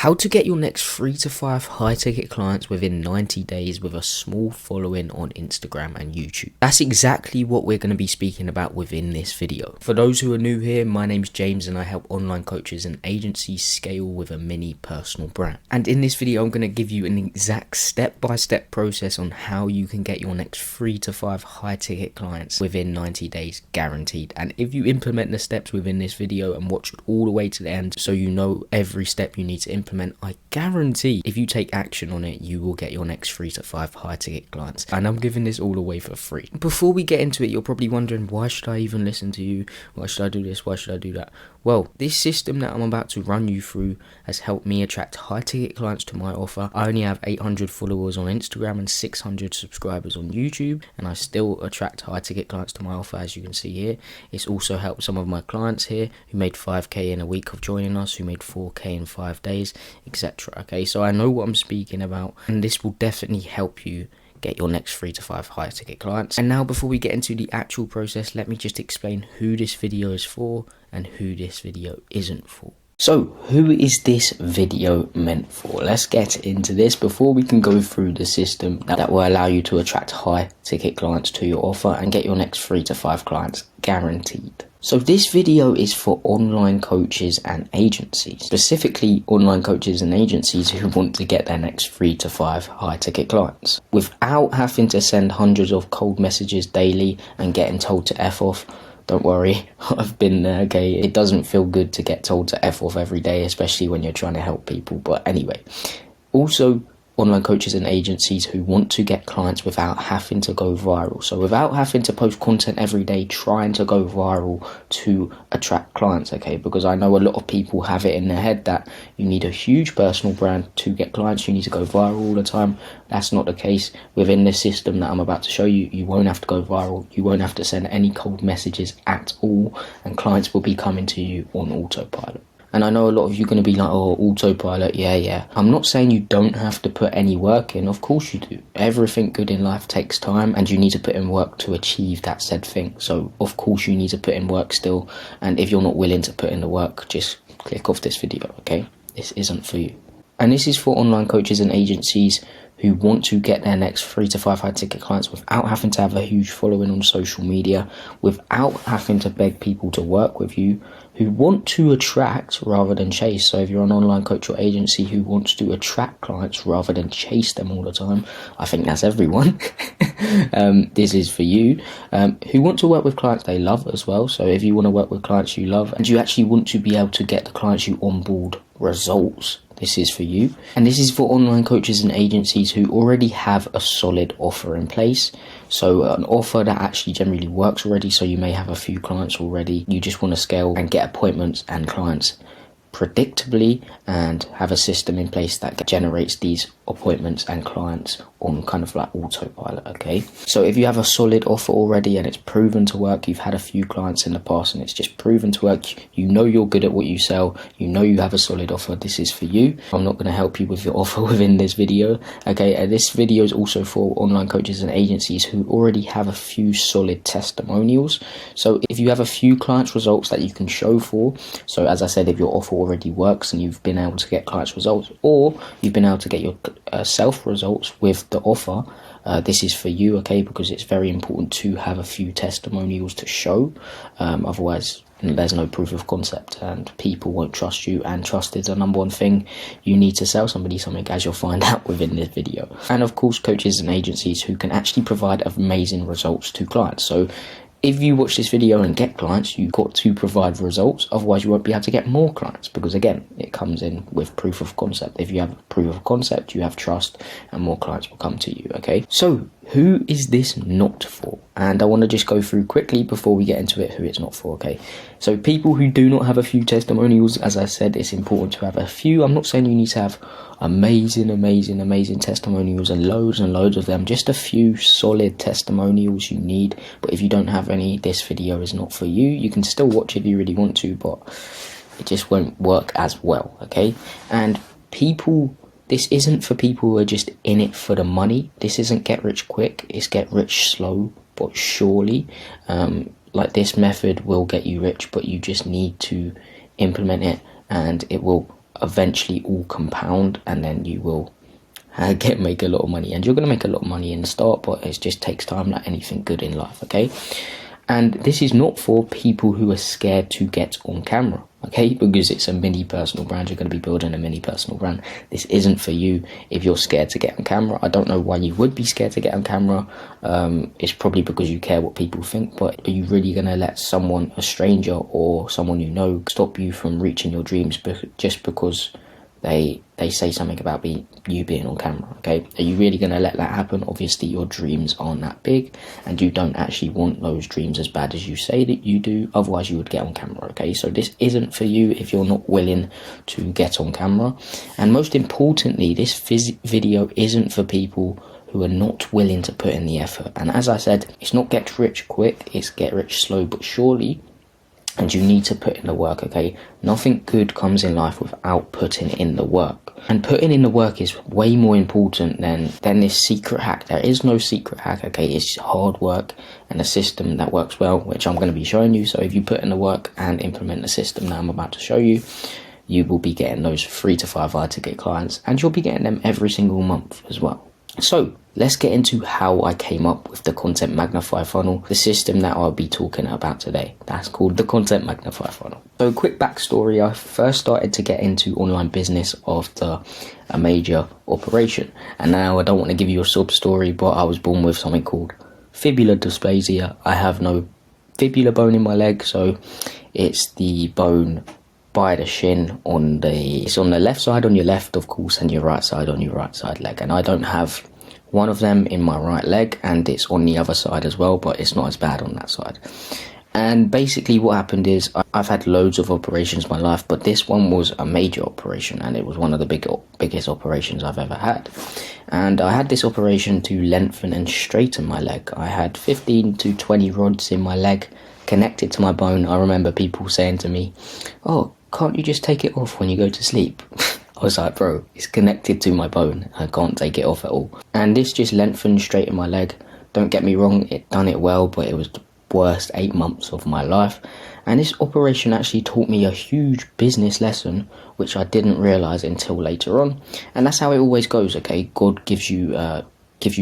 How to get your next 3 to 5 high ticket clients within 90 days with a small following on Instagram and YouTube. That's exactly what we're going to be speaking about within this video. For those who are new here, my name's James and I help online coaches and agencies scale with a mini personal brand. And in this video, I'm going to give you an exact step-by-step process on how you can get your next 3 to 5 high ticket clients within 90 days guaranteed. And if you implement the steps within this video and watch it all the way to the end so you know every step you need to implement, I guarantee if you take action on it, you will get your next 3 to 5 high ticket clients. And I'm giving this all away for free. Before we get into it, you're probably wondering, why should I even listen to you? Why should I do this? Why should I do that? Well, this system that I'm about to run you through has helped me attract high ticket clients to my offer. I only have 800 followers on Instagram and 600 subscribers on YouTube, and I still attract high ticket clients to my offer, as you can see here. It's also helped some of my clients here who made 5k in a week of joining us, who made 4k in 5 days, etc. Okay, so I know what I'm speaking about, and this will definitely help you get your next 3 to 5 high ticket clients. And now, before we get into the actual process, let me just explain who this video is for and who this video isn't for. So, who is this video meant for? Let's get into this before we can go through the system that will allow you to attract high ticket clients to your offer and get your next 3 to 5 clients guaranteed. So this video is for online coaches and agencies, specifically online coaches and agencies who want to get their next 3 to 5 high ticket clients without having to send hundreds of cold messages daily and getting told to F off. Don't worry, I've been there, okay? It doesn't feel good to get told to F off every day, especially when you're trying to help people. But anyway, also online coaches and agencies who want to get clients without having to go viral. So without having to post content every day, trying to go viral to attract clients, okay? Because I know a lot of people have it in their head that you need a huge personal brand to get clients. You need to go viral all the time. That's not the case. Within this system that I'm about to show you, you won't have to go viral. You won't have to send any cold messages at all, and clients will be coming to you on autopilot. And I know a lot of you are going to be like, oh, autopilot, yeah. I'm not saying you don't have to put any work in. Of course you do. Everything good in life takes time, and you need to put in work to achieve that said thing. So, of course, you need to put in work still. And if you're not willing to put in the work, just click off this video, okay? This isn't for you. And this is for online coaches and agencies who want to get their next 3 to 5 high ticket clients without having to have a huge following on social media, without having to beg people to work with you, who want to attract rather than chase. So if you're an online coach or agency who wants to attract clients rather than chase them all the time, I think that's everyone. This is for you. Who want to work with clients they love as well. So if you want to work with clients you love and you actually want to be able to get the clients you onboard results, this is for you. And this is for online coaches and agencies who already have a solid offer in place. So an offer that actually generally works already. So you may have a few clients already. You just want to scale and get appointments and clients predictably and have a system in place that generates these appointments and clients on kind of like autopilot, okay? So if you have a solid offer already and it's proven to work, you've had a few clients in the past and it's just proven to work, you know you're good at what you sell, you know you have a solid offer, this is for you. I'm not going to help you with your offer within this video, okay? And this video is also for online coaches and agencies who already have a few solid testimonials. So if you have a few clients results that you can show for, so as I said, if your offer already works and you've been able to get clients results, or you've been able to get your self results with the offer, this is for you, okay? Because it's very important to have a few testimonials to show, otherwise there's no proof of concept and people won't trust you, and trust is the number one thing you need to sell somebody something, as you'll find out within this video. And of course, coaches and agencies who can actually provide amazing results to clients. So if you watch this video and get clients, you've got to provide results, otherwise you won't be able to get more clients, because again, it comes in with proof of concept. If you have proof of concept, you have trust and more clients will come to you, okay? So who is this not for? And I want to just go through quickly before we get into it who it's not for, okay? So people who do not have a few testimonials, as I said, it's important to have a few. I'm not saying you need to have amazing testimonials and loads of them. Just a few solid testimonials you need. But if you don't have any, this video is not for you. You can still watch if you really want to, but it just won't work as well, okay? And people, this isn't for people who are just in it for the money. This isn't get rich quick, it's get rich slow but surely. Like, this method will get you rich, but you just need to implement it and it will eventually all compound, and then you will make a lot of money. And you're going to make a lot of money in the start, but it just takes time, like anything good in life, okay? And this is not for people who are scared to get on camera, okay? Because it's a mini personal brand. You're going to be building a mini personal brand. This isn't for you if you're scared to get on camera. I don't know why you would be scared to get on camera. It's probably because you care what people think. But are you really going to let someone, a stranger or someone you know, stop you from reaching your dreams just because they say something about you being on camera, okay? Are you really going to let that happen? Obviously, your dreams aren't that big, and you don't actually want those dreams as bad as you say that you do. Otherwise, you would get on camera, okay? So this isn't for you if you're not willing to get on camera. And most importantly, this video isn't for people who are not willing to put in the effort. And as I said, it's not get rich quick, it's get rich slow but surely. And you need to put in the work, okay? Nothing good comes in life without putting in the work. And putting in the work is way more important than this secret hack. There is no secret hack, okay? It's hard work and a system that works well, which I'm going to be showing you. So if you put in the work and implement the system that I'm about to show you, you will be getting those 3 to 5 high ticket clients, and you'll be getting them every single month as well. So let's get into how I came up with the Content Magnify Funnel, the system that I'll be talking about today. That's called the Content Magnify Funnel. So quick backstory, I first started to get into online business after a major operation. And now I don't want to give you a sub story, but I was born with something called fibular dysplasia. I have no fibula bone in my leg, so it's the bone by the shin it's on the left side on your left, of course, and your right side on your right side leg. And I don't have one of them in my right leg, and it's on the other side as well, but it's not as bad on that side. And basically what happened is I've had loads of operations in my life, but this one was a major operation, and it was one of the biggest operations I've ever had. And I had this operation to lengthen and straighten my leg. I had 15 to 20 rods in my leg connected to my bone. I remember people saying to me, "Oh, can't you just take it off when you go to sleep?" I was like, bro, it's connected to my bone. I can't take it off at all. And this just lengthened, straightened my leg. Don't get me wrong, it done it well, but it was the worst 8 months of my life. And this operation actually taught me a huge business lesson, which I didn't realise until later on. And that's how it always goes, okay? God gives you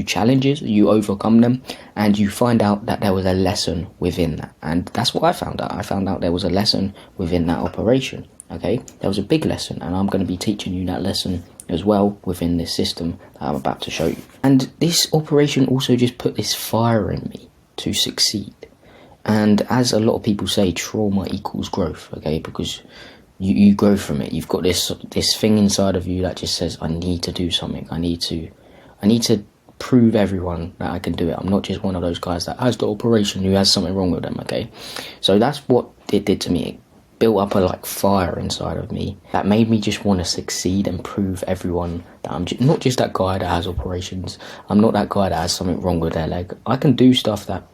challenges, you overcome them, and you find out that there was a lesson within that. And that's what I found out. I found out there was a lesson within that operation, okay? There was a big lesson, and I'm going to be teaching you that lesson as well within this system that I'm about to show you. And this operation also just put this fire in me to succeed. And as a lot of people say, trauma equals growth, okay? Because you grow from it. You've got this thing inside of you that just says, I need to do something. I need to prove everyone that I can do it. I'm not just one of those guys that has the operation who has something wrong with them, okay? So that's what it did to me. It built up a fire inside of me that made me just want to succeed and prove everyone that I'm not just that guy that has operations. I'm not that guy that has something wrong with their leg. I can do stuff that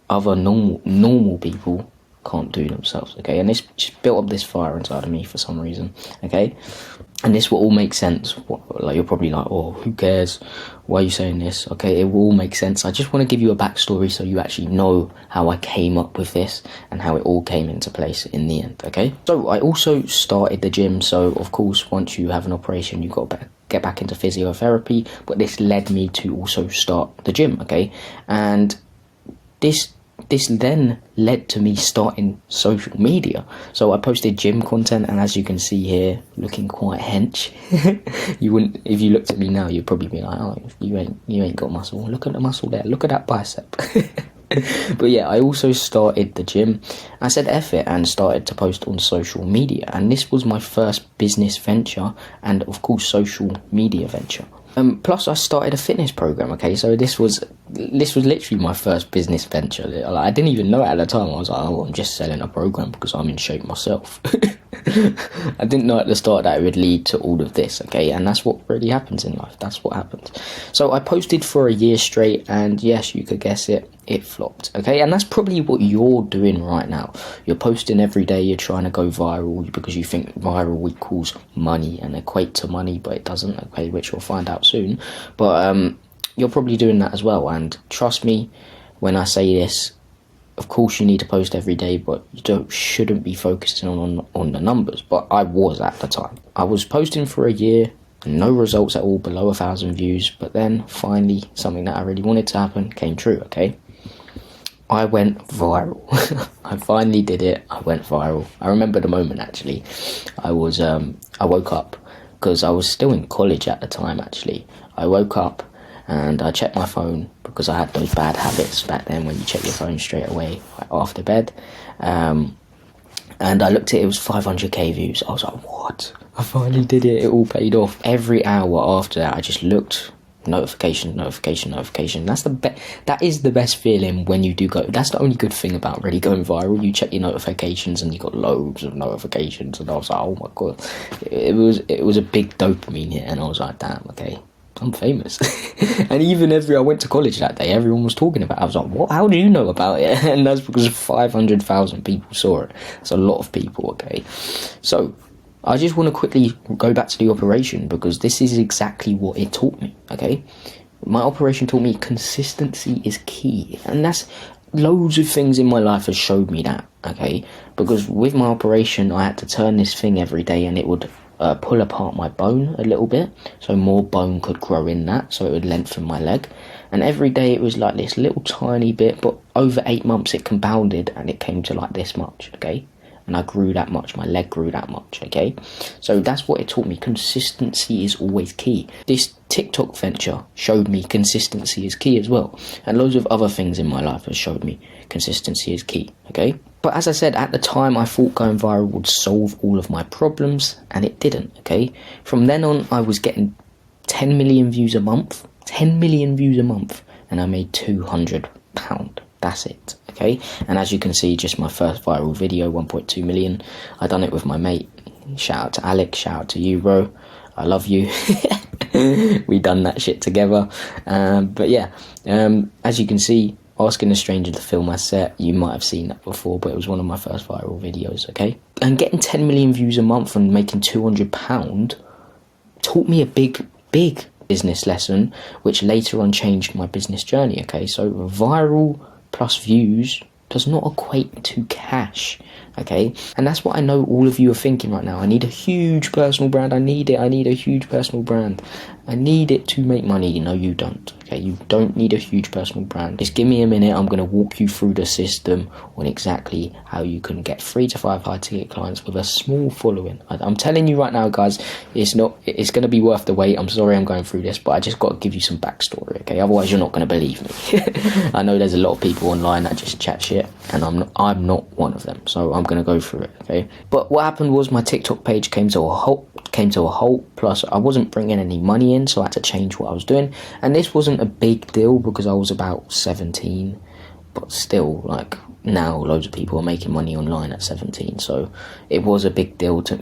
other normal people can't do themselves, okay? And this just built up this fire inside of me for some reason, okay? And this will all make sense. You're probably like, oh, who cares? Why are you saying this? Okay, it will all make sense. I just want to give you a backstory so you actually know how I came up with this and how it all came into place in the end, okay? So I also started the gym. So, of course, once you have an operation, you've got to get back into physiotherapy. But this led me to also start the gym, okay? And this then led to me starting social media. So I posted gym content, and as you can see here, looking quite hench. You wouldn't, if you looked at me now, you'd probably be like, oh, you ain't got muscle. Look at the muscle there. Look at that bicep. But yeah, I also started the gym. I said F it and started to post on social media. And this was my first business venture and, of course, social media venture. Plus, I started a fitness program, okay? So this was literally my first business venture. I didn't even know it at the time. I was like, oh, I'm just selling a program because I'm in shape myself. I didn't know at the start that it would lead to all of this, okay? And that's what really happens in life. That's what happens. So I posted for a year straight, and yes, you could guess it, it flopped, okay? And that's probably what you're doing right now. You're posting every day, you're trying to go viral because you think viral equals money and equate to money, but it doesn't, okay? Which you'll find out soon. But you're probably doing that as well, and trust me when I say this, of course you need to post every day, but you shouldn't be focusing on the numbers. But I was at the time. I was posting for a year, no results at all, below 1,000 views. But then finally, something that I really wanted to happen came true. Okay, I went viral. I finally did it. I went viral. I remember the moment actually. I woke up because I was still in college at the time. Actually, I woke up and I checked my phone because I had those bad habits back then when you check your phone straight away after bed. And I looked at it was 500k views. I was like, what? I finally did it. It all paid off. Every hour after that, I just looked. Notification. That is the best feeling when you do go. That's the only good thing about really going viral. You check your notifications and you got loads of notifications, and I was like, oh my god, it was a big dopamine hit, and I was like, damn, okay, I'm famous. And even I went to college that day, everyone was talking about it. I was like, what? How do you know about it? And that's because 500,000 people saw it. That's a lot of people. Okay, so I just want to quickly go back to the operation because this is exactly what it taught me, okay? My operation taught me consistency is key, and that's loads of things in my life has showed me that, okay? Because with my operation, I had to turn this thing every day and it would pull apart my bone a little bit, so more bone could grow in that, so it would lengthen my leg. And every day it was like this little tiny bit, but over 8 months it compounded and it came to like this much, okay? And I grew that much, my leg grew that much, okay? So that's what it taught me. Consistency is always key. This TikTok venture showed me consistency is key as well. And loads of other things in my life have showed me consistency is key, okay? But as I said, at the time, I thought going viral would solve all of my problems, and it didn't, okay? From then on, I was getting 10 million views a month. 10 million views a month. And I made £200. That's it, okay? And as you can see, just my first viral video, 1.2 million. I done it with my mate. Shout out to Alex, shout out to you, bro. I love you. We done that shit together. But yeah, as you can see, asking a stranger to fill my set, you might have seen that before, but it was one of my first viral videos, okay? And getting 10 million views a month and making £200 taught me a big business lesson, which later on changed my business journey, okay? So viral plus views does not equate to cash, okay? And that's what I know all of you are thinking right now. I need a huge personal brand. I need a huge personal brand. I need it to make money. No, you don't, okay? You don't need a huge personal brand. Just give me a minute. I'm going to walk you through the system on exactly how you can get 3 to 5 high ticket clients with a small following. I'm telling you right now, guys, it's going to be worth the wait. I'm sorry I'm going through this, but I just got to give you some backstory, okay? Otherwise you're not going to believe me. I know there's a lot of people online that just chat shit, and I'm not one of them, so I'm going to go through it, okay? But what happened was my TikTok page came to a halt, plus I wasn't bringing any money in, so I had to change what I was doing. And this wasn't a big deal because I was about 17, but still, like, now loads of people are making money online at 17, so it was a big deal to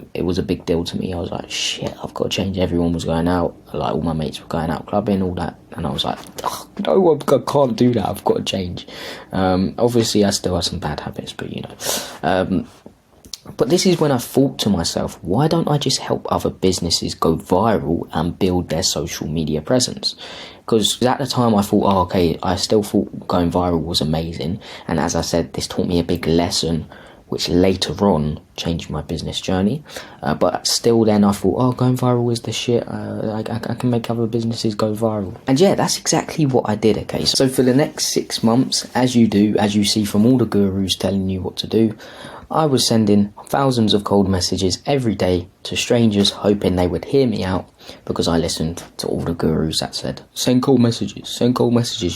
me. I was like, shit, I've got to change. Everyone was going out, like all my mates were going out clubbing, all that, and I was like, oh, no, I can't do that. I've got to change. Obviously I still have some bad habits, but you know, but this is when I thought to myself, why don't I just help other businesses go viral and build their social media presence? Because at the time I thought, oh, okay, I still thought going viral was amazing. And as I said, this taught me a big lesson, which later on changed my business journey. But still then I thought, oh, going viral is the shit. I can make other businesses go viral. And yeah, that's exactly what I did, okay? So for the next 6 months, as you see from all the gurus telling you what to do, I was sending thousands of cold messages every day to strangers, hoping they would hear me out, because I listened to all the gurus that said, send cold messages,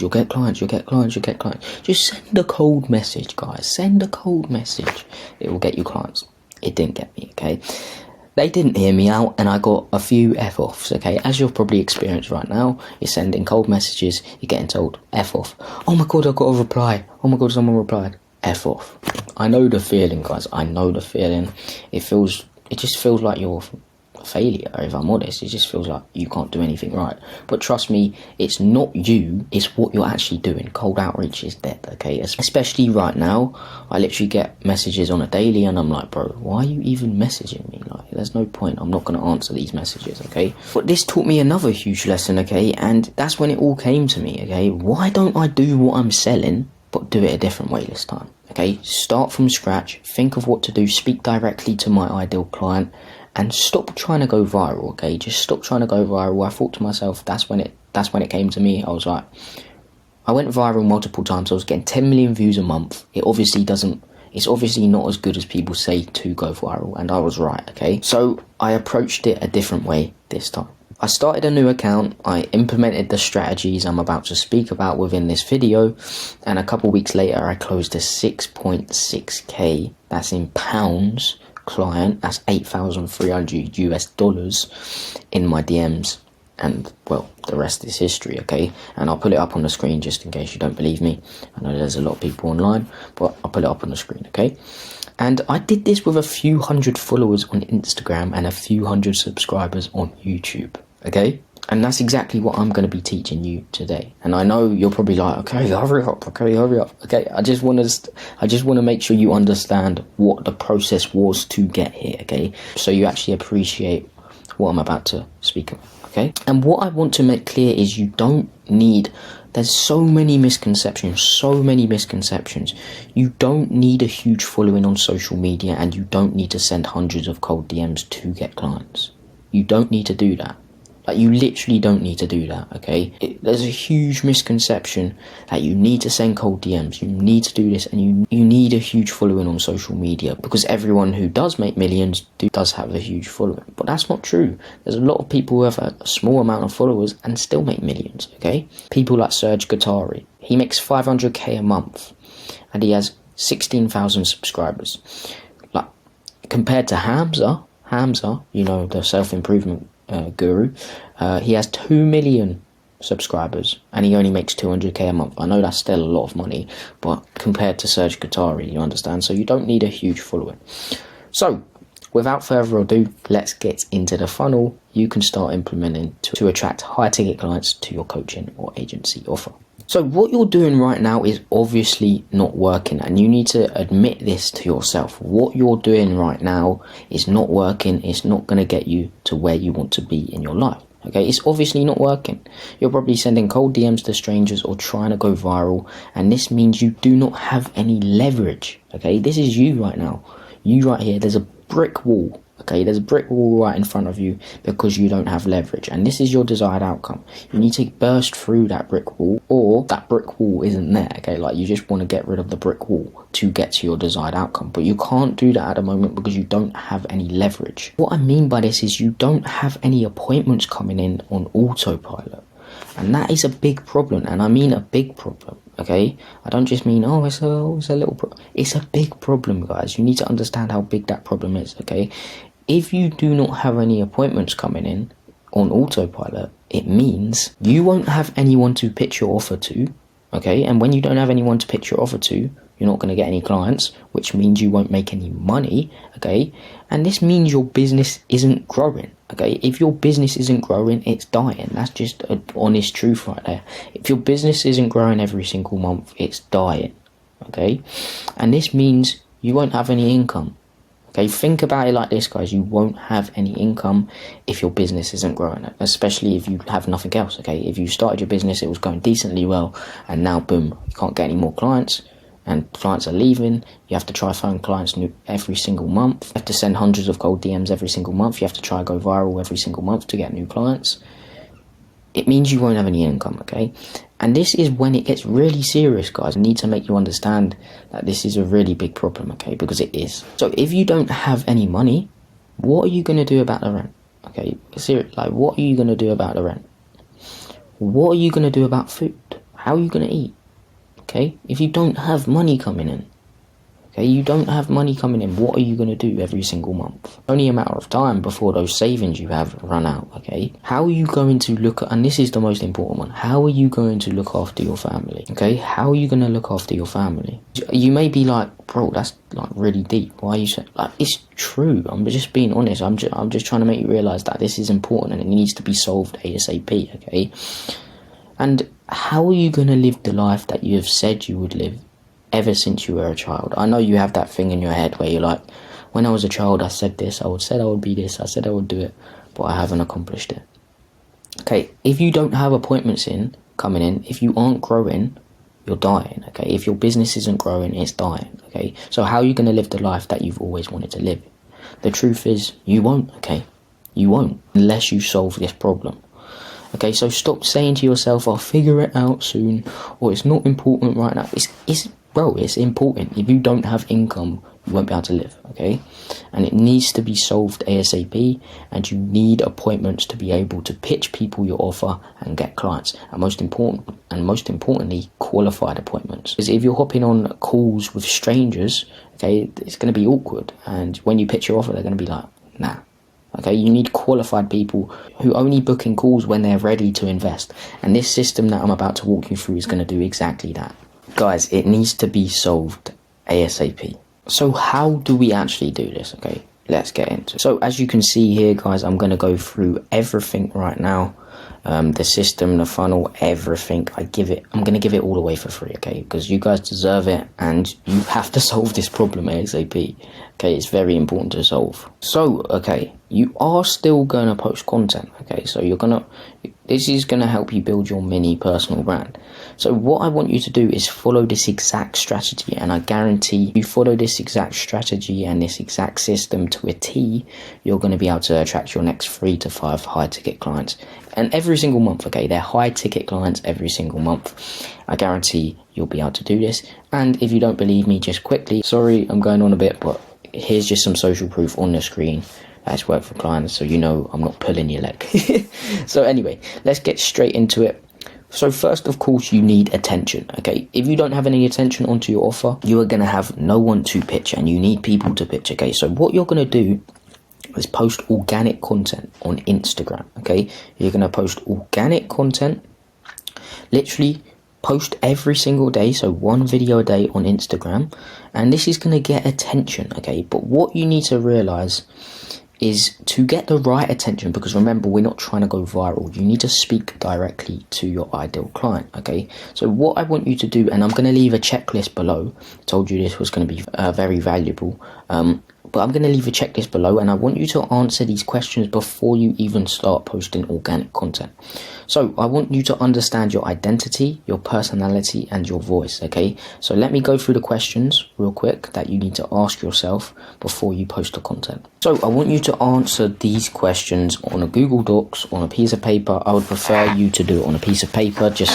you'll get clients. Just send a cold message, guys. Send a cold message. It will get you clients. It didn't get me, okay? They didn't hear me out, and I got a few F-offs, okay? As you've probably experienced right now, you're sending cold messages, you're getting told, F off. Oh my god, I got a reply. Oh my god, someone replied. F off. I know the feeling, guys. I know the feeling. It just feels like you're a failure, if I'm honest. It just feels like you can't do anything right. But trust me, it's not you, it's what you're actually doing. Cold outreach is dead, okay? Especially right now, I literally get messages on a daily, and I'm like, bro, why are you even messaging me? Like, there's no point. I'm not going to answer these messages, okay? But this taught me another huge lesson, okay? And that's when it all came to me, okay? Why don't I do what I'm selling but do it a different way this time. Okay, start from scratch, think of what to do, speak directly to my ideal client, and stop trying to go viral. Okay, just stop trying to go viral. I thought to myself, that's when it came to me. I was like, I went viral multiple times. I was getting 10 million views a month. It's obviously not as good as people say to go viral, and I was right. Okay, so I approached it a different way this time. I started a new account, I implemented the strategies I'm about to speak about within this video, and a couple weeks later I closed a 6.6k, that's in pounds, client, that's $8,300 US in my DMs, and well, the rest is history, okay? And I'll put it up on the screen just in case you don't believe me. I know there's a lot of people online, but I'll put it up on the screen, okay? And I did this with a few hundred followers on Instagram and a few hundred subscribers on YouTube, okay? And that's exactly what I'm going to be teaching you today. And I know you're probably like, okay, hurry up. Okay, I just want to make sure you understand what the process was to get here, okay? So you actually appreciate what I'm about to speak about, okay? And what I want to make clear is you don't need... There's so many misconceptions. You don't need a huge following on social media, and you don't need to send hundreds of cold DMs to get clients. You don't need to do that. Like, you literally don't need to do that, okay? There's a huge misconception that you need to send cold DMs, you need to do this, and you need a huge following on social media, because everyone who does make millions does have a huge following. But that's not true. There's a lot of people who have a small amount of followers and still make millions, okay? People like Serge Guattari. He makes 500k a month, and he has 16,000 subscribers. Like, compared to Hamza, you know, the self-improvement guru, he has 2 million subscribers and he only makes 200k a month. I know that's still a lot of money, but compared to Serge Guattari, you understand? So you don't need a huge following. So without further ado, let's get into the funnel you can start implementing to attract high ticket clients to your coaching or agency offer. So what you're doing right now is obviously not working, and you need to admit this to yourself. What you're doing right now is not working. It's not going to get you to where you want to be in your life. Okay, it's obviously not working. You're probably sending cold DMs to strangers or trying to go viral, and this means you do not have any leverage. Okay, this is you right now. You right here, there's a brick wall. Okay, there's a brick wall right in front of you because you don't have leverage, and this is your desired outcome. You need to burst through that brick wall, or that brick wall isn't there, okay? Like, you just want to get rid of the brick wall to get to your desired outcome, but you can't do that at the moment because you don't have any leverage. What I mean by this is you don't have any appointments coming in on autopilot, and that is a big problem, and I mean a big problem. Okay, I don't just mean, oh, it's a little problem. It's a big problem, guys. You need to understand how big that problem is, okay? If you do not have any appointments coming in on autopilot, it means you won't have anyone to pitch your offer to, okay? And when you don't have anyone to pitch your offer to, you're not going to get any clients, which means you won't make any money, okay? And this means your business isn't growing, okay? If your business isn't growing, it's dying. That's just an honest truth right there. If your business isn't growing every single month, it's dying, okay? And this means you won't have any income. Okay, think about it like this, guys. You won't have any income if your business isn't growing, especially if you have nothing else, okay? If you started your business, it was going decently well, and now, boom, you can't get any more clients, and clients are leaving. You have to try phone clients every single month. You have to send hundreds of cold DMs every single month. You have to try go viral every single month to get new clients. It means you won't have any income, okay? And this is when it gets really serious, guys. I need to make you understand that this is a really big problem, okay? Because it is. So if you don't have any money, what are you going to do about the rent? Okay, seriously, like, what are you going to do about the rent? What are you going to do about food? How are you going to eat? Okay, if you don't have money coming in, okay, you don't have money coming in, what are you going to do every single month? Only a matter of time before those savings you have run out, okay? How are you going to look at, and this is the most important one, how are you going to look after your family, okay? How are you going to look after your family? You may be like, bro, that's like really deep. Why are you saying, like, it's true. I'm just being honest. I'm just trying to make you realise that this is important and it needs to be solved ASAP, okay? And how are you going to live the life that you have said you would live ever since you were a child? I know you have that thing in your head where you're like, when I was a child, I said this, said I would be this, I said I would do it, but I haven't accomplished it. Okay, if you don't have appointments coming in, if you aren't growing, you're dying, okay? If your business isn't growing, it's dying, okay? So how are you going to live the life that you've always wanted to live? The truth is, you won't, okay? You won't, unless you solve this problem. Okay, so stop saying to yourself, I'll figure it out soon, or it's not important right now. It's important. If you don't have income, you won't be able to live, okay? And it needs to be solved ASAP, and you need appointments to be able to pitch people your offer and get clients. And most importantly, qualified appointments. Because if you're hopping on calls with strangers, okay, it's going to be awkward. And when you pitch your offer, they're going to be like, nah. Okay, you need qualified people who only book in calls when they're ready to invest. And this system that I'm about to walk you through is going to do exactly that. Guys, it needs to be solved ASAP. So how do we actually do this? Okay, let's get into it. So as you can see here, guys, I'm going to go through everything right now. The system, the funnel, everything. I'm going to give it all away for free, okay? Because you guys deserve it, and you have to solve this problem ASAP. Okay, it's very important to solve. So, okay, you are still going to post content, okay? So this is going to help you build your mini personal brand. So what I want you to do is follow this exact strategy, and I guarantee you follow this exact strategy and this exact system to a T, you're going to be able to attract your next 3 to 5 high ticket clients. And every single month, okay, they're high ticket clients every single month. I guarantee you'll be able to do this. And if you don't believe me, just quickly, sorry, I'm going on a bit, but here's just some social proof on the screen. That's worked for clients, so you know I'm not pulling your leg. So anyway, let's get straight into it. So first, of course, you need attention, okay? If you don't have any attention onto your offer, you are going to have no one to pitch, and you need people to pitch, okay? So what you're going to do is post organic content on Instagram, okay? You're going to post organic content, literally post every single day, so 1 video a day on Instagram, and this is going to get attention, okay? But what you need to realize is to get the right attention, because remember, we're not trying to go viral. You need to speak directly to your ideal client, okay? So what I want you to do, and I'm going to leave a checklist below. I told you this was going to be very valuable, but I'm going to leave a checklist below, and I want you to answer these questions before you even start posting organic content. So I want you to understand your identity, your personality, and your voice, okay? So let me go through the questions real quick that you need to ask yourself before you post the content. So I want you to answer these questions on a Google Docs, on a piece of paper. I would prefer you to do it on a piece of paper, just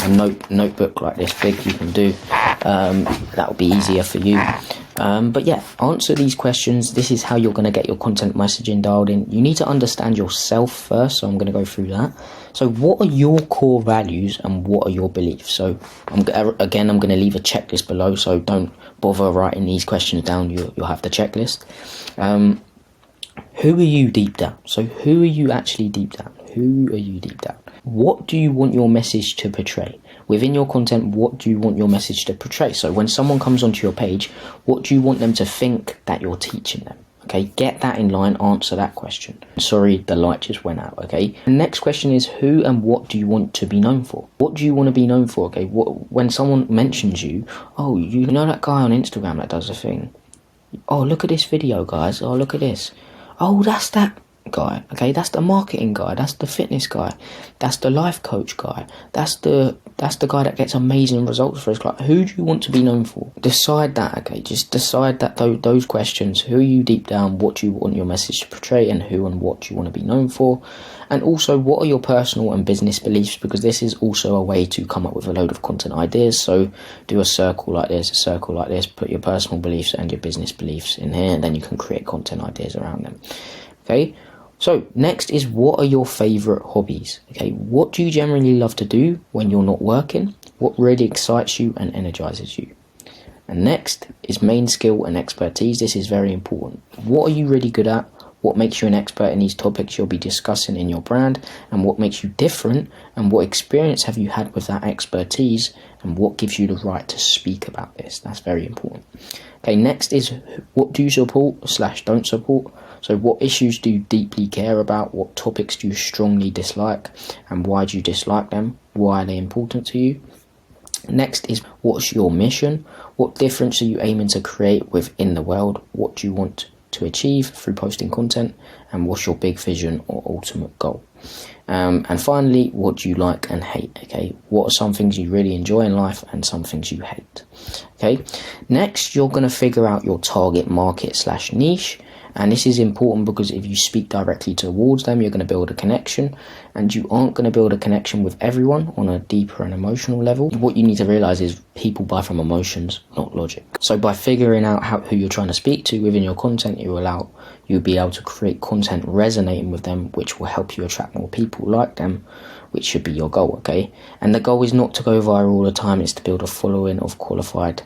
a notebook like this big you can do. That would be easier for you. But yeah, answer these questions. This is how you're going to get your content messaging dialed in. You need to understand yourself first, so I'm going to go through that. So what are your core values and what are your beliefs? So I'm going to leave a checklist below, so don't bother writing these questions down. You'll have the checklist. Who are you deep down? So who are you actually deep down? Who are you deep down? What do you want your message to portray? Within your content, what do you want your message to portray? So when someone comes onto your page, what do you want them to think that you're teaching them? Okay, get that in line, answer that question. Sorry, the light just went out, okay? The next question is, who and what do you want to be known for? What do you want to be known for, okay? When someone mentions you, oh, you know that guy on Instagram that does a thing? Oh, look at this video, guys. Oh, look at this. Oh, that's that guy, okay? That's the marketing guy. That's the fitness guy. That's the life coach guy. That's the guy that gets amazing results for his client. Who do you want to be known for? Decide that, okay? Just decide that those questions. Who are you deep down? What do you want your message to portray? And who and what do you want to be known for? And also, what are your personal and business beliefs? Because this is also a way to come up with a load of content ideas. So do a circle like this, put your personal beliefs and your business beliefs in here, and then you can create content ideas around them, okay? So next is, what are your favorite hobbies? Okay, what do you generally love to do when you're not working? What really excites you and energizes you? And next is main skill and expertise. This is very important. What are you really good at? What makes you an expert in these topics you'll be discussing in your brand? And what makes you different? And what experience have you had with that expertise? And what gives you the right to speak about this? That's very important. Okay, next is, what do you support / don't support? So what issues do you deeply care about? What topics do you strongly dislike? And why do you dislike them? Why are they important to you? Next is, what's your mission? What difference are you aiming to create within the world? What do you want to achieve through posting content? And what's your big vision or ultimate goal? And finally, what do you like and hate? Okay, what are some things you really enjoy in life and some things you hate? Okay, next you're going to figure out your target market / niche. And this is important because if you speak directly towards them, you're going to build a connection, and you aren't going to build a connection with everyone on a deeper and emotional level. What you need to realize is people buy from emotions, not logic. So by figuring out who you're trying to speak to within your content, you'll be able to create content resonating with them, which will help you attract more people like them, which should be your goal, okay? And the goal is not to go viral all the time, it's to build a following of qualified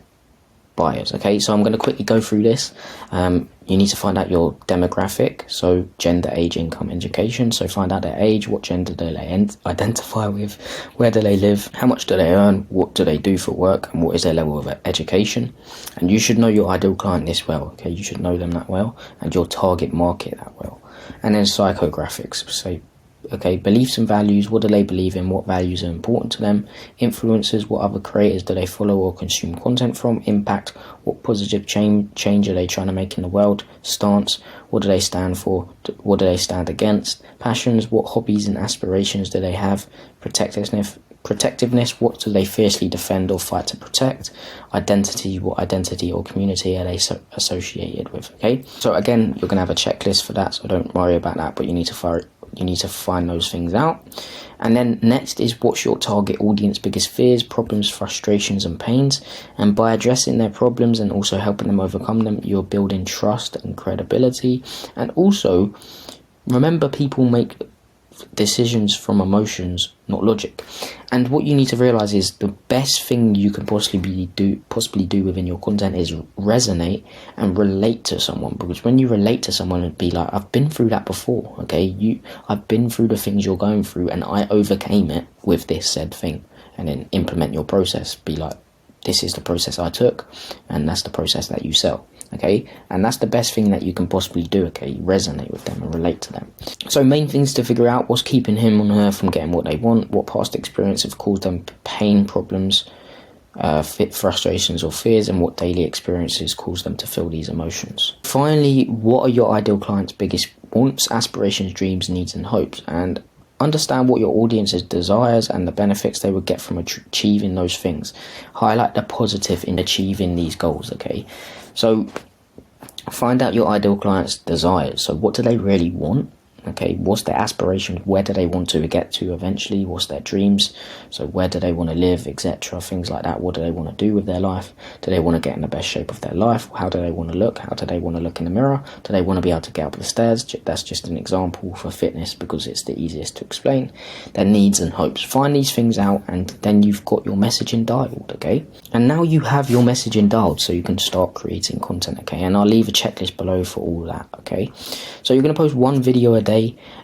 buyers. Okay, so I'm going to quickly go through this. You need to find out your demographic, so gender, age, income, education. So find out their age, what gender do they identify with, where do they live, how much do they earn, what do they do for work, and what is their level of education. And you should know your ideal client this well, okay? You should know them that well, and your target market that well. And then psychographics, so okay, beliefs and values, what do they believe in, what values are important to them, influences, what other creators do they follow or consume content from, impact, what positive change are they trying to make in the world, stance, what do they stand for, what do they stand against, passions, what hobbies and aspirations do they have, protectiveness, what do they fiercely defend or fight to protect, identity, what identity or community are they associated with, okay? So again, you're going to have a checklist for that, so don't worry about that, but you need to find those things out. And then next is, what's your target audience biggest fears, problems, frustrations and pains. And by addressing their problems and also helping them overcome them, you're building trust and credibility. And also remember, people make decisions from emotions, not logic. And what you need to realize is the best thing you can possibly do within your content is resonate and relate to someone. Because when you relate to someone and be like, I've been through that before, okay, I've been through the things you're going through and I overcame it with this said thing. And then implement your process. Be like, this is the process I took, and that's the process that you sell. Okay, and that's the best thing that you can possibly do. Okay, resonate with them and relate to them. So main things to figure out: what's keeping him or her from getting what they want, what past experience have caused them pain, problems, frustrations or fears, and what daily experiences cause them to feel these emotions. Finally, what are your ideal clients' biggest wants, aspirations, dreams, needs and hopes? And understand what your audience's desires and the benefits they would get from achieving those things. Highlight the positive in achieving these goals, okay? So find out your ideal client's desires. So what do they really want? Okay, what's their aspirations? Where do they want to get to eventually? What's their dreams? So where do they want to live, etc.? Things like that. What do they want to do with their life? Do they want to get in the best shape of their life? How do they want to look? How do they want to look in the mirror? Do they want to be able to get up the stairs? That's just an example for fitness because it's the easiest to explain. Their needs and hopes. Find these things out and then you've got your messaging dialed, okay? And now you have your messaging dialed so you can start creating content, okay? And I'll leave a checklist below for all that, okay? So you're going to post one video a day.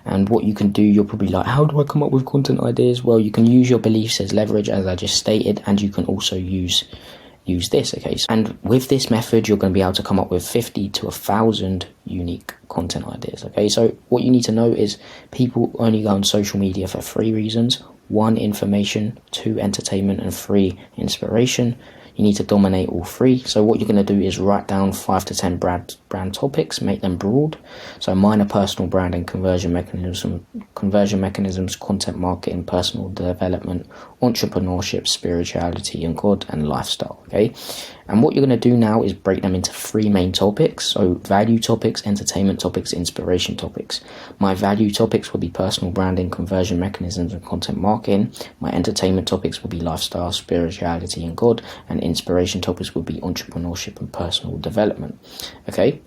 And what you can do, you're probably like, how do I come up with content ideas? Well, you can use your beliefs as leverage, as I just stated, and you can also use this, okay? And with this method, you're going to be able to come up with 50 to 1,000 unique content ideas, okay? So what you need to know is people only go on social media for 3 reasons: 1, information; 2, entertainment; and 3, inspiration. You need to dominate all 3. So what you're going to do is write down 5 to 10 brand topics, make them broad. So mine are personal branding, conversion mechanisms, content marketing, personal development, entrepreneurship, spirituality and God, and lifestyle, okay? And what you're going to do now is break them into 3 main topics. So value topics, entertainment topics, inspiration topics. My value topics will be personal branding, conversion mechanisms and content marketing. My entertainment topics will be lifestyle, spirituality and God, and inspiration topics will be entrepreneurship and personal development, okay?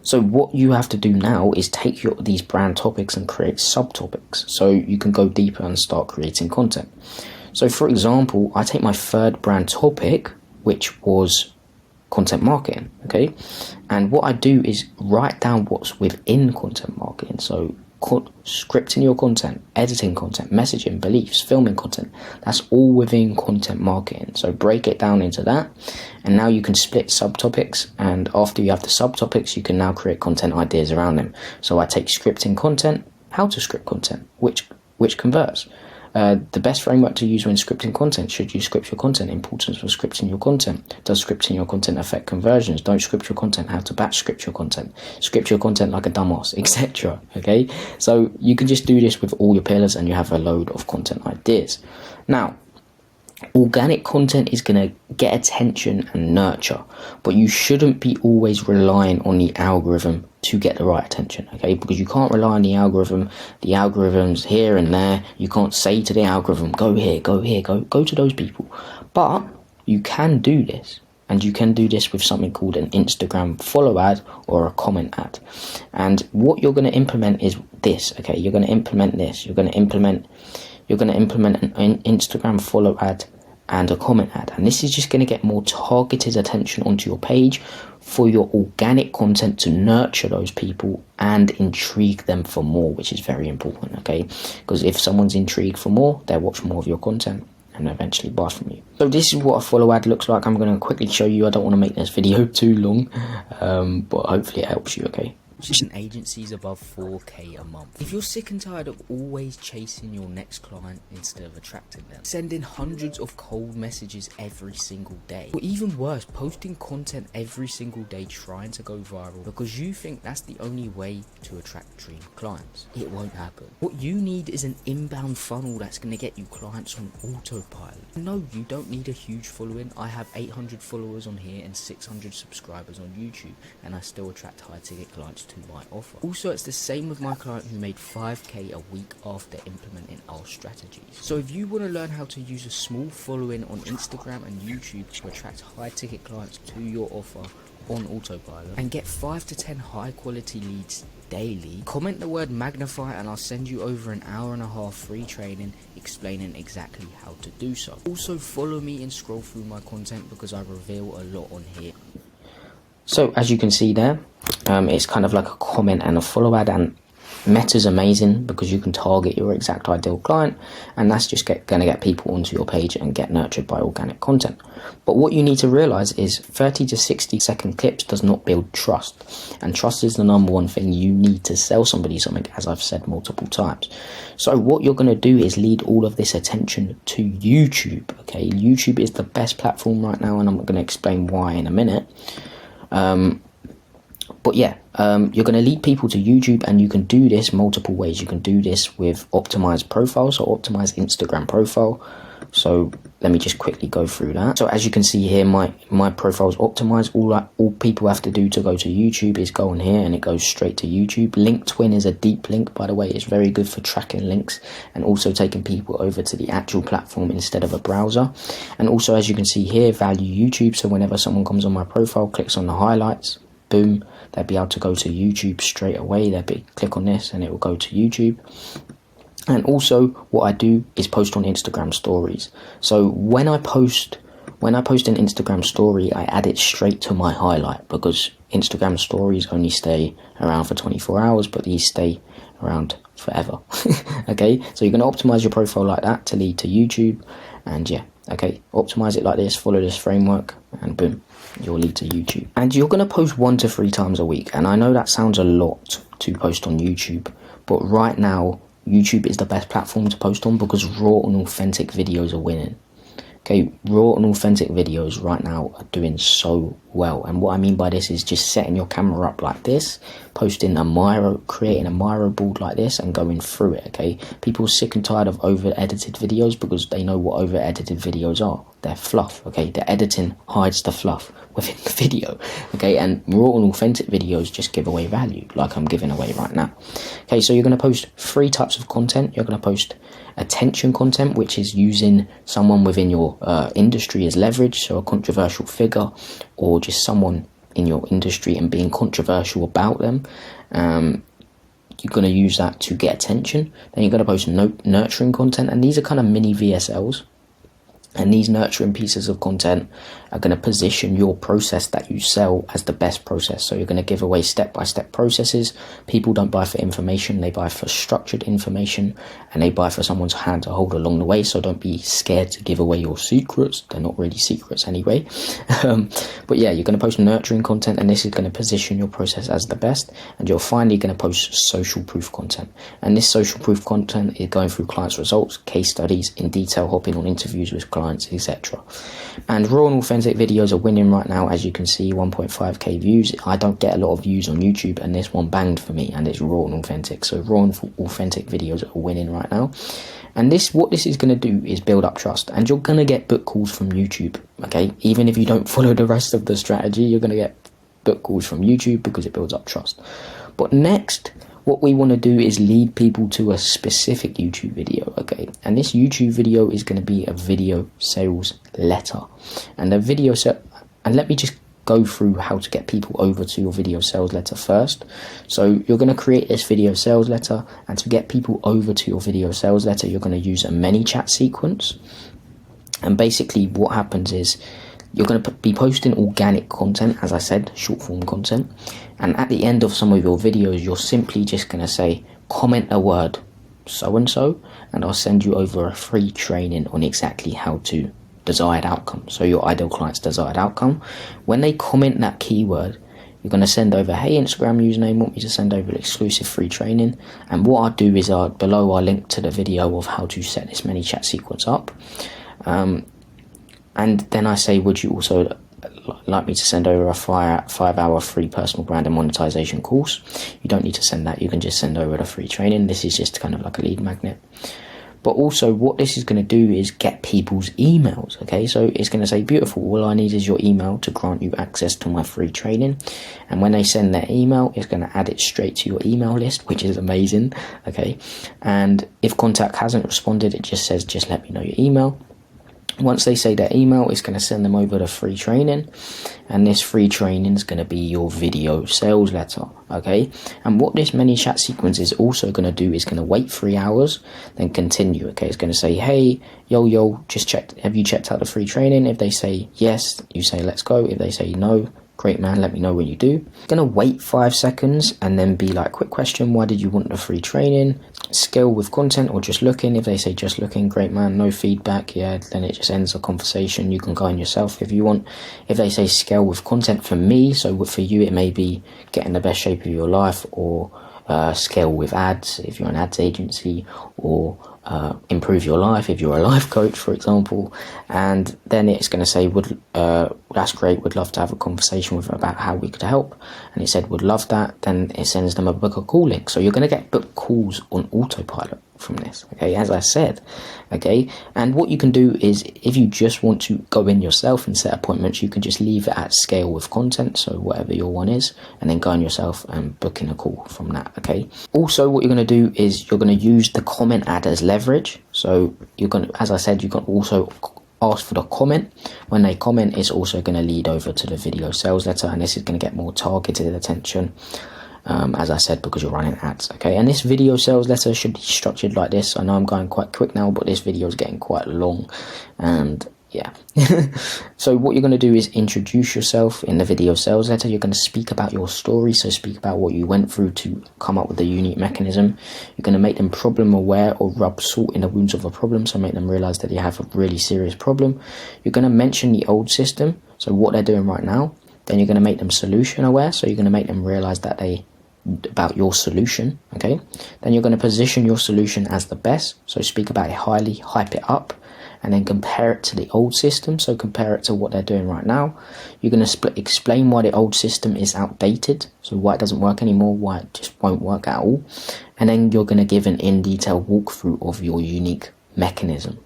So what you have to do now is take these brand topics and create subtopics so you can go deeper and start creating content. So for example, I take my 3rd brand topic, which was content marketing, okay? And what I do is write down what's within content marketing. So scripting your content, editing content, messaging, beliefs, filming content, that's all within content marketing. So break it down into that, and now you can split subtopics, and after you have the subtopics, you can now create content ideas around them. So I take scripting content, how to script content, which converts, The best framework to use when scripting content. Should you script your content? Importance of scripting your content. Does scripting your content affect conversions? Don't script your content. How to batch script your content. Script your content like a dumbass, etc. Okay, so you can just do this with all your pillars and you have a load of content ideas. Now, organic content is going to get attention and nurture, but you shouldn't be always relying on the algorithm to get the right attention, okay? Because you can't rely on the algorithm. The algorithm's here and there. You can't say to the algorithm, go here, go here, go to those people. But you can do this, and you can do this with something called an Instagram follow ad or a comment ad. And what you're going to implement is this, okay? You're going to implement this. You're going to implement an Instagram follow ad and a comment ad, and this is just going to get more targeted attention onto your page for your organic content to nurture those people and intrigue them for more, which is very important, okay? Because if someone's intrigued for more, they'll watch more of your content and eventually buy from you. So this is what a follow ad looks like. I'm going to quickly show you. I don't want to make this video too long, but hopefully it helps you, okay? Agencies above 4k a month. If you're sick and tired of always chasing your next client instead of attracting them, sending hundreds of cold messages every single day, or even worse, posting content every single day trying to go viral because you think that's the only way to attract dream clients, it won't happen. What you need is an inbound funnel that's going to get you clients on autopilot. No, you don't need a huge following. I have 800 followers on here and 600 subscribers on YouTube, and I still attract high ticket clients to my offer. Also, it's the same with my client who made 5k a week after implementing our strategies. So if you want to learn how to use a small following on Instagram and YouTube to attract high ticket clients to your offer on autopilot and get 5 to 10 high quality leads daily, comment the word magnify and I'll send you over an hour-and-a-half free training explaining exactly how to do so. Also follow me and scroll through my content because I reveal a lot on here. So as you can see there, it's kind of like a comment and a follow ad, and Meta's amazing because you can target your exact ideal client, and that's just going to get people onto your page and get nurtured by organic content. But what you need to realize is 30 to 60 second clips does not build trust, and trust is the number one thing you need to sell somebody something, as I've said multiple times. So what you're going to do is lead all of this attention to YouTube, okay? YouTube is the best platform right now, and I'm going to explain why in a minute. But yeah, you're going to lead people to YouTube, and you can do this multiple ways. You can do this with optimized profiles, so optimized Instagram profile. So let me just quickly go through that. So as you can see here, my profile is optimized. All people have to do to go to YouTube is go on here and it goes straight to YouTube. Link twin is a deep link, by the way. It's very good for tracking links and also taking people over to the actual platform instead of a browser. And also, as you can see here, value YouTube. So whenever someone comes on my profile, clicks on the highlights, boom, they'll be able to go to YouTube straight away. Click on this and it will go to YouTube. And also what I do is post on Instagram stories. So when I post an Instagram story, I add it straight to my highlight because Instagram stories only stay around for 24 hours, but these stay around forever. Okay, so you're going to optimize your profile like that to lead to YouTube, and yeah, okay, optimize it like this, follow this framework, and boom, you'll lead to YouTube. And you're going to post 1 to 3 times a week, and I know that sounds a lot to post on YouTube, but right now YouTube is the best platform to post on because raw and authentic videos are winning. Okay, raw and authentic videos right now are doing so well. And what I mean by this is just setting your camera up like this, posting creating a Miro board like this and going through it, okay? People are sick and tired of over-edited videos because they know what over-edited videos are. They're fluff, okay? The editing hides the fluff within the video, okay? And raw and authentic videos just give away value, like I'm giving away right now. Okay, so you're going to post 3 types of content. You're going to post attention content, which is using someone within your industry as leverage, so a controversial figure or just someone in your industry and being controversial about them. You're going to use that to get attention. Then you're going to post nurturing content, and these are kind of mini VSLs. And these nurturing pieces of content are going to position your process that you sell as the best process. So you're going to give away step-by-step processes. People don't buy for information, they buy for structured information, and they buy for someone's hand to hold along the way. So don't be scared to give away your secrets. They're not really secrets anyway. But yeah, you're going to post nurturing content, and this is going to position your process as the best. And you're finally going to post social proof content. And this social proof content is going through clients' results, case studies, in detail, hopping on interviews with clients, etc. And raw and authentic videos are winning right now. As you can see, 1.5k views. I don't get a lot of views on YouTube, and this one banged for me, and it's raw and authentic. So raw and authentic videos are winning right now. And what this is going to do is build up trust, and you're going to get book calls from YouTube. Okay, even if you don't follow the rest of the strategy, you're going to get book calls from YouTube because it builds up trust. But next, what we want to do is lead people to a specific YouTube video, okay? And this YouTube video is going to be a video sales letter. And and let me just go through how to get people over to your video sales letter first. So you're going to create this video sales letter, and to get people over to your video sales letter, you're going to use a many chat sequence. And basically what happens is you're going to be posting organic content, as I said, short form content. And at the end of some of your videos, you're simply just going to say, comment a word so-and-so, and I'll send you over a free training on exactly how to desired outcome. So your ideal client's desired outcome. When they comment that keyword, you're going to send over, hey, Instagram username, want me to send over an exclusive free training. And what I'll do is below I'll link to the video of how to set this many chat sequence up. And then I say, would you also like me to send over a 5-hour free personal brand and monetization course? You don't need to send that. You can just send over the free training. This is just kind of like a lead magnet. But also what this is going to do is get people's emails. Okay, so it's going to say, beautiful, all I need is your email to grant you access to my free training. And when they send their email, it's going to add it straight to your email list, which is amazing. Okay, and if contact hasn't responded, it just says, just let me know your email. Once they say their email, it's going to send them over the free training, and this free training is going to be your video sales letter, okay? And what this many chat sequence is also going to do is going to wait 3 hours, then continue, okay? It's going to say, hey, yo, have you checked out the free training? If they say yes, you say, let's go. If they say no, great man, let me know when you do. Gonna wait 5 seconds and then be like, quick question, why did you want the free training? Scale with content or just looking. If they say just looking, great man, no feedback, yeah, then it just ends the conversation. You can go in yourself if you want. If they say scale with content for me, so for you it may be getting the best shape of your life, or scale with ads if you're an ads agency, or improve your life if you're a life coach, for example. And then it's going to say, that's great, would love to have a conversation with about how we could help. And it said would love that. Then it sends them a book a call link. So you're going to get book calls on autopilot from this, okay, as I said, okay. And what you can do is, if you just want to go in yourself and set appointments, you can just leave it at scale with content, so whatever your one is, and then go in yourself and book in a call from that, okay. Also, what you're going to do is you're going to use the comment ad as leverage. So you're going to, as I said, you can also ask for the comment. When they comment, it's also going to lead over to the video sales letter, and this is going to get more targeted attention, as I said, because you're running ads, okay. And this video sales letter should be structured like this. I know I'm going quite quick now, but this video is getting quite long, and yeah. So what you're going to do is introduce yourself in the video sales letter. You're going to speak about your story, so speak about what you went through to come up with a unique mechanism. You're going to make them problem aware, or rub salt in the wounds of a problem, so make them realize that you have a really serious problem. You're going to mention the old system, so what they're doing right now. Then you're going to make them solution aware, so you're going to make them realize about your solution, okay. Then you're going to position your solution as the best, so speak about it highly, hype it up, and then compare it to the old system, so compare it to what they're doing right now. You're going to explain why the old system is outdated, so why it doesn't work anymore, why it just won't work at all. And then you're going to give an in-detail walkthrough of your unique mechanism,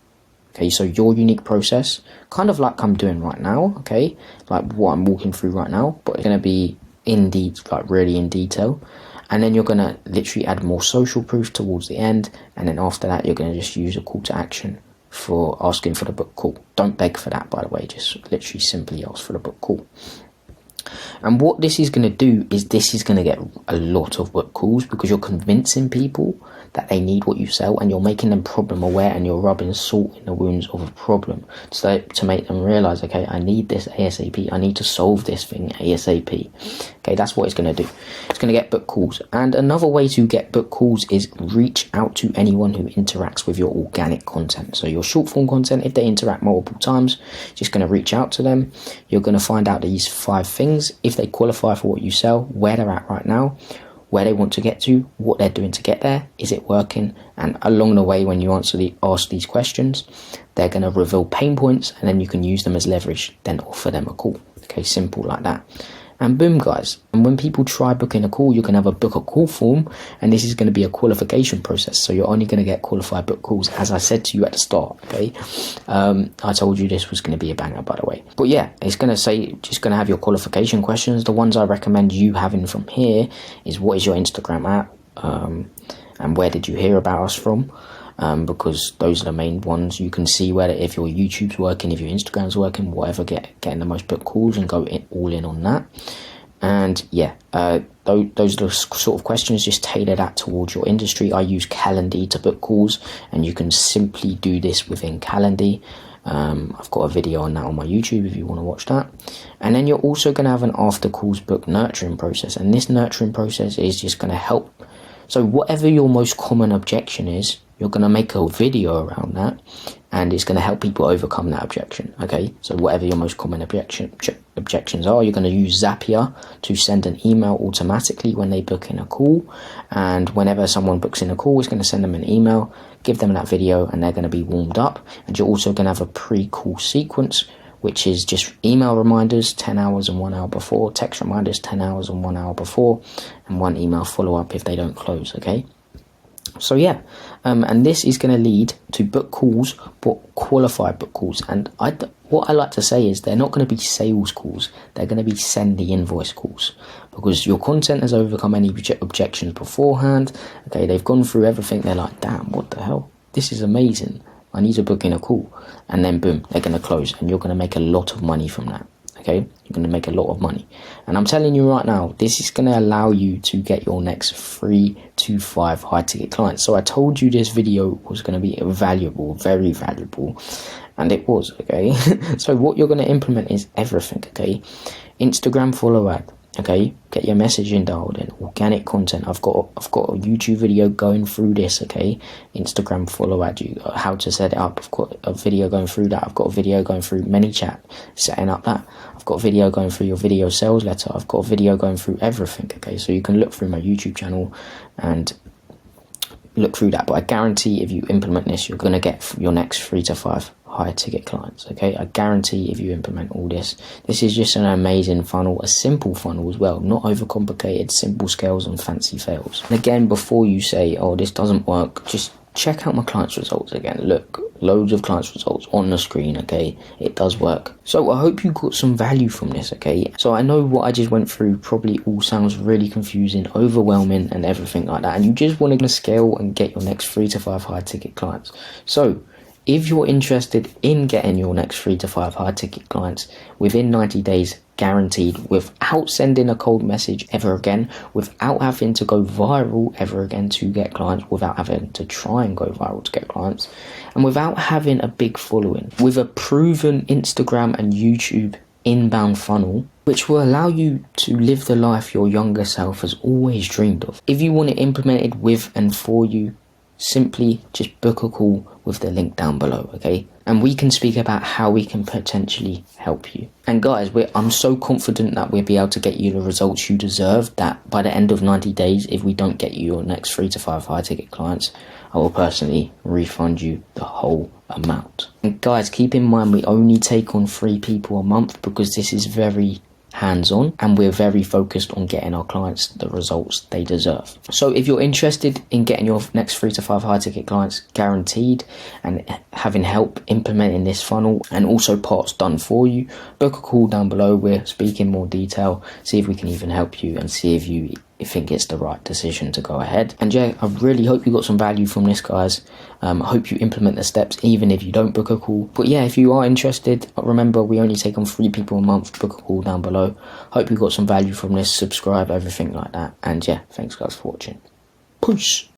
okay, so your unique process, kind of like I'm doing right now, okay, like what I'm walking through right now, but it's going to be really in detail. And then you're going to literally add more social proof towards the end, and then after that you're going to just use a call to action for asking for the book call. Don't beg for that, by the way, just literally simply ask for the book call. And what this is going to do is this is going to get a lot of book calls, because you're convincing people that they need what you sell, and you're making them problem aware, and you're rubbing salt in the wounds of a problem to make them realize, okay, I need this ASAP. I need to solve this thing ASAP. Okay, that's what it's going to do. It's going to get book calls. And another way to get book calls is reach out to anyone who interacts with your organic content. So your short form content, if they interact multiple times, just going to reach out to them. You're going to find out these 5 things: if they qualify for what you sell, where they're at right now, where they want to get to, what they're doing to get there, is it working? And along the way, when you ask these questions, they're going to reveal pain points, and then you can use them as leverage, then offer them a call. Okay, simple like that. And boom, guys. And when people try booking a call, you can have a book a call form, and this is going to be a qualification process. So you're only going to get qualified book calls, as I said to you at the start. Okay, I told you this was going to be a banger, by the way. But yeah, it's going to say, just going to have your qualification questions. The ones I recommend you having from here is, what is your Instagram at, and where did you hear about us from? Because those are the main ones. You can see whether, if your YouTube's working, if your Instagram's working, whatever, getting the most book calls, and go all in on that. And yeah, those are the sort of questions. Just tailor that towards your industry. I use Calendly to book calls, and you can simply do this within Calendly. I've got a video on that on my YouTube if you want to watch that. And then you're also going to have an after calls book nurturing process, and this nurturing process is just going to help. So whatever your most common objection is, you're going to make a video around that, and it's going to help people overcome that objection. Okay, so whatever your most common objections are, you're going to use Zapier to send an email automatically when they book in a call, and whenever someone books in a call, it's going to send them an email, give them that video, and they're going to be warmed up. And you're also going to have a pre-call sequence, which is just email reminders 10 hours and 1 hour before, text reminders 10 hours and 1 hour before, and 1 email follow-up if they don't close. Okay, so yeah, and this is going to lead to book calls, but qualified book calls. And what I like to say is, they're not going to be sales calls, they're going to be send the invoice calls, because your content has overcome any objections beforehand. Okay, they've gone through everything, they're like, damn, what the hell, this is amazing, I need to book in a call. And then boom, they're going to close, and you're going to make a lot of money from that. Okay, you're going to make a lot of money. And I'm telling you right now, this is going to allow you to get your next 3 to 5 high ticket clients. So I told you this video was going to be valuable, very valuable, and it was. Okay, so what you're going to implement is everything. Okay, Instagram follow ad. Okay, get your messaging dialed in, organic content. I've got a YouTube video going through this. Okay, Instagram follow ad, how to set it up. I've got a video going through that. I've got a video going through ManyChat, setting up that. I've got a video going through your video sales letter. I've got a video going through everything. Okay, so you can look through my YouTube channel and look through that. But I guarantee if you implement this, you're going to get your next 3 to 5 high ticket clients. Okay, I guarantee if you implement all this. This is just an amazing funnel, a simple funnel as well, not overcomplicated, simple scales and fancy fails. And again, before you say, oh, this doesn't work, just check out my clients results again. Look, loads of clients results on the screen. Okay, it does work. So I hope you got some value from this. Okay, so I know what I just went through probably all sounds really confusing, overwhelming, and everything like that, and you just want to scale and get your next 3 to 5 high ticket clients. So if you're interested in getting your next 3 to 5 high ticket clients within 90 days, guaranteed, without sending a cold message ever again, without having to go viral ever again to get clients, without having to try and go viral to get clients, and without having a big following, with a proven Instagram and YouTube inbound funnel, which will allow you to live the life your younger self has always dreamed of. If you want it implemented with and for you, simply just book a call with the link down below. Okay, and we can speak about how we can potentially help you. And guys, I'm so confident that we'll be able to get you the results you deserve, that by the end of 90 days, if we don't get you your next 3 to 5 high ticket clients, I will personally refund you the whole amount. And guys, keep in mind, we only take on 3 people a month, because this is very hands-on, and we're very focused on getting our clients the results they deserve. So if you're interested in getting your next 3 to 5 high ticket clients guaranteed, and having help implementing this funnel, and also parts done for you, book a call down below. We'll speak in more detail, see if we can even help you, and see if you think it's the right decision to go ahead. And yeah, I really hope you got some value from this, guys. I hope you implement the steps even if you don't book a call. But yeah, if you are interested, remember we only take on 3 people a month. Book a call down below. Hope you got some value from this. Subscribe, everything like that. And yeah, thanks guys for watching. Peace.